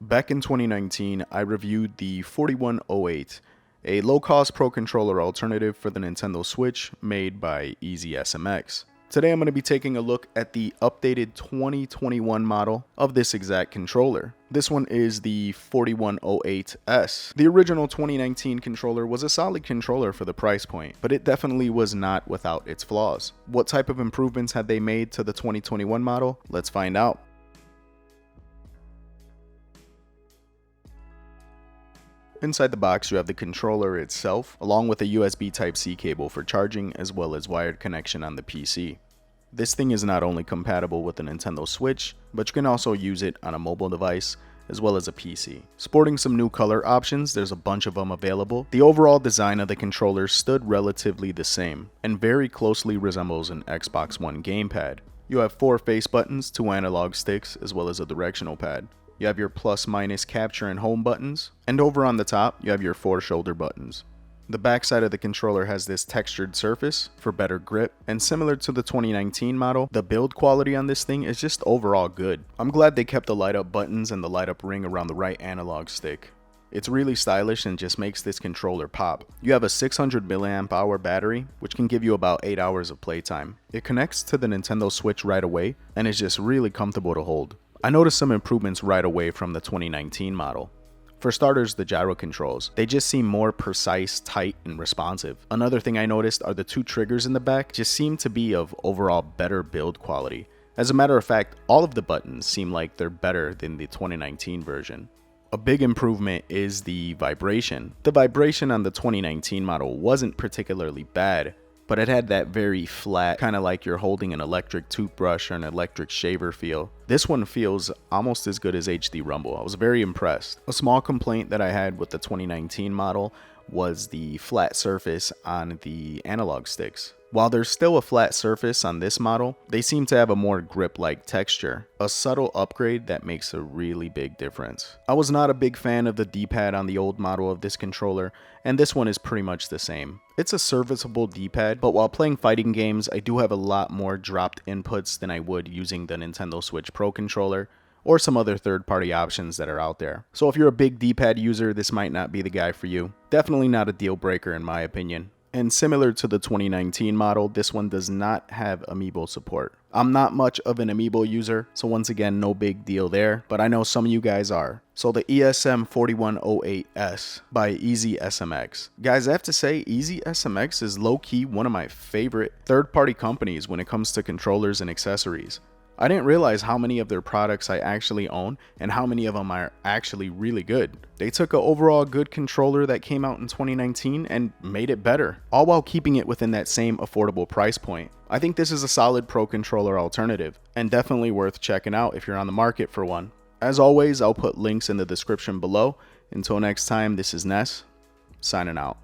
Back in 2019, I reviewed the 4108, a low-cost Pro Controller alternative for the Nintendo Switch made by ESM. Today I'm going to be taking a look at the updated 2021 model of this exact controller. This one is the 4108S. The original 2019 controller was a solid controller for the price point, but it definitely was not without its flaws. What type of improvements had they made to the 2021 model? Let's find out. Inside the box, you have the controller itself, along with a USB Type-C cable for charging, as well as wired connection on the PC. This thing is not only compatible with the Nintendo Switch, but you can also use it on a mobile device, as well as a PC. Sporting some new color options, there's a bunch of them available. The overall design of the controller stood relatively the same, and very closely resembles an Xbox One gamepad. You have 4 face buttons, 2 analog sticks, as well as a directional pad. You have your plus minus capture and home buttons, and over on the top, you have your 4 shoulder buttons. The backside of the controller has this textured surface for better grip, and similar to the 2019 model, the build quality on this thing is just overall good. I'm glad they kept the light up buttons and the light up ring around the right analog stick. It's really stylish and just makes this controller pop. You have a 600 mAh battery, which can give you about 8 hours of playtime. It connects to the Nintendo Switch right away, and is just really comfortable to hold. I noticed some improvements right away from the 2019 model. For starters, the gyro controls. They just seem more precise, tight, and responsive. Another thing I noticed are the 2 triggers in the back just seem to be of overall better build quality. As a matter of fact, all of the buttons seem like they're better than the 2019 version. A big improvement is the vibration. The vibration on the 2019 model wasn't particularly bad, but it had that very flat, kind of like you're holding an electric toothbrush or an electric shaver feel. This one feels almost as good as HD Rumble. I was very impressed. A small complaint that I had with the 2019 model was the flat surface on the analog sticks. While there's still a flat surface on this model, they seem to have a more grip-like texture. A subtle upgrade that makes a really big difference. I was not a big fan of the D-pad on the old model of this controller, and this one is pretty much the same. It's a serviceable D-pad, but while playing fighting games, I do have a lot more dropped inputs than I would using the Nintendo Switch Pro controller, or some other third-party options that are out there. So if you're a big D-pad user, this might not be the guy for you. Definitely not a deal breaker in my opinion. And similar to the 2019 model, this one does not have amiibo support. I'm not much of an amiibo user, so once again, no big deal there, but I know some of you guys are. So the ESM 4108S by EasySMX. Guys, I have to say, EasySMX is low-key one of my favorite third-party companies when it comes to controllers and accessories. I didn't realize how many of their products I actually own and how many of them are actually really good. They took an overall good controller that came out in 2019 and made it better, all while keeping it within that same affordable price point. I think this is a solid Pro Controller alternative, and definitely worth checking out if you're on the market for one. As always, I'll put links in the description below. Until next time, this is Ness, signing out.